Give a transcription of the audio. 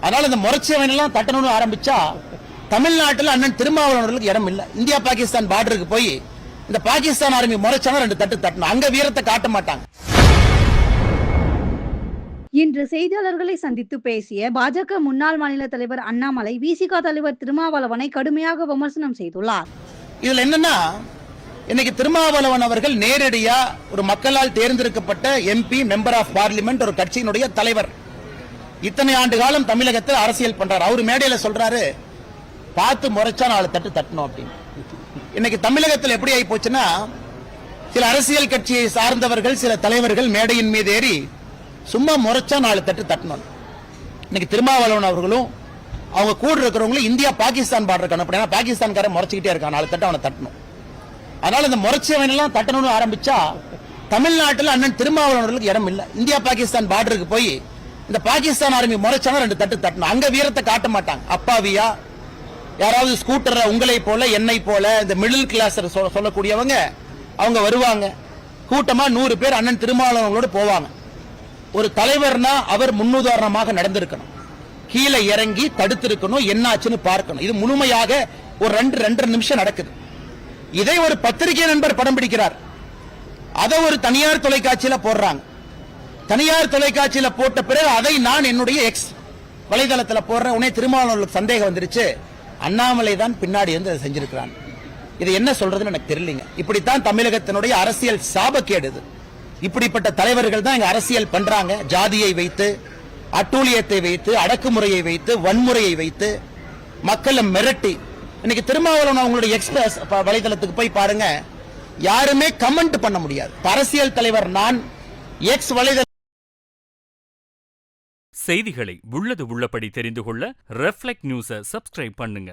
அதனால இந்த முறைச்சவன் எல்லாம் தட்டணும்னு ஆரம்பிச்சா தமிழ்நாட்டில் அண்ணன் திருமாவளவர்களுக்கு இடம் இல்லை. இந்தியா பாகிஸ்தான் பார்டருக்கு போய் இந்த பாகிஸ்தான் ஆர்மி முறைச்சாலும் 2 தட்டு தட்டணும். அங்க வீரத்தை காட்ட மாட்டாங்க. இன்று செய்தியாளர்களை சந்தித்து பேசிய பாஜக முன்னாள் மாநில தலைவர் அண்ணாமலை விசிக தலைவர் திருமாவளவனை கடுமையாக விமர்சனம் செய்துள்ளார். இதுல என்னன்னா, இன்னைக்கு திருமாவளவன் அவர்கள் நேரடியா ஒரு மக்களால் தேர்ந்தெடுக்கப்பட்ட எம்பி, மெம்பர் ஆஃப் பார்லிமெண்ட், ஒரு கட்சியினுடைய தலைவர். இத்தனை ஆண்டு காலம் தமிழகத்தில் அரசியல் பண்றாரு. அவர் மேடையில சொல்றாரு, பார்த்து முறைச்சா 4 தட்டு தட்டணும் அப்படின்னு. இன்னைக்கு தமிழகத்தில் எப்படி ஆகி போச்சுன்னா, சில அரசியல் கட்சியை சார்ந்தவர்கள், சில தலைவர்கள் மேடையின் மீது ஏறி சும்மா முறைச்சா 4 தட்டு தட்டணும். இன்னைக்கு திருமாவளவன் அவர்களும் அவங்க கூட இருக்கிறவங்களும் இந்தியா பாகிஸ்தான் பார்டருக்கு அனுப்பினா பாகிஸ்தான்காரன் முறைச்சிக்கிட்டே இருக்கான். 4 தட்டு அவனை தட்டணும். அதனால இந்த முறைச்சவன் எல்லாம் தட்டணும்னு ஆரம்பிச்சா தமிழ்நாட்டில் அண்ணன் திருமாவளவர்களுக்கு இடம் இல்லை. இந்தியா பாகிஸ்தான் பார்டருக்கு போய் இந்த பாகிஸ்தான் ஆர்மி முறைச்சாலும் 2 தட்டு தட்டணும். அங்க வீரத்தை காட்ட மாட்டாங்க. அப்பாவியா யாராவது ஸ்கூட்டர் உங்களை போல என்னை போல இந்த மிடில் கிளாஸ் சொல்லக்கூடியவங்க அவங்க வருவாங்க. கூட்டமா 100 பேர் அண்ணன் திருமாவளவர்களோடு போவாங்க. ஒரு தலைவர்னா அவர் முன்னுதாரணமாக நடந்திருக்கணும். கீழே இறங்கி தடுத்திருக்கணும், என்னாச்சுன்னு பார்க்கணும். இது முழுமையாக ஒரு 2-2.5 நிமிஷம் நடக்குது. இதை ஒரு பத்திரிகை நண்பர் படம் பிடிக்கிறார். அதை ஒரு தனியார் தொலைக்காட்சியில போடுறாங்க. தனியார் தொலைக்காட்சியில போட்ட பிறகு அதை நான் என்னுடைய எக்ஸ் வலைதளத்தில் போடுறேன். உடனே திருமாவளவர்களுக்கு சந்தேகம் வந்துருச்சு, அண்ணாமலை தான் பின்னாடி வந்து அதை செஞ்சிருக்கிறான். இது என்ன சொல்றதுன்னு எனக்கு தெரியலங்க. இப்படித்தான் தமிழகத்தினுடைய அரசியல் சாபக்கேடு. இப்படிப்பட்ட தலைவர்கள் தான் இங்க அரசியல் பண்றாங்க. ஜாதியை வைத்து, அட்டூழியத்தை வைத்து, அடக்குமுறையை வைத்து, வன்முறையை வைத்து மக்களை மிரட்டி. இன்னைக்கு திருமாவளவன் அவங்களுடைய எக்ஸ்பிரஸ் வலைதளத்துக்கு போய் பாருங்க, யாருமே கமெண்ட் பண்ண முடியாது. அரசியல் தலைவர் நான் எக்ஸ் வலைதள செய்திகளை உள்ளது உள்ளபடி தெரிந்து கொள்ள ரெஃப்ளெக்ட் நியூஸை சப்ஸ்கிரைப் பண்ணுங்க.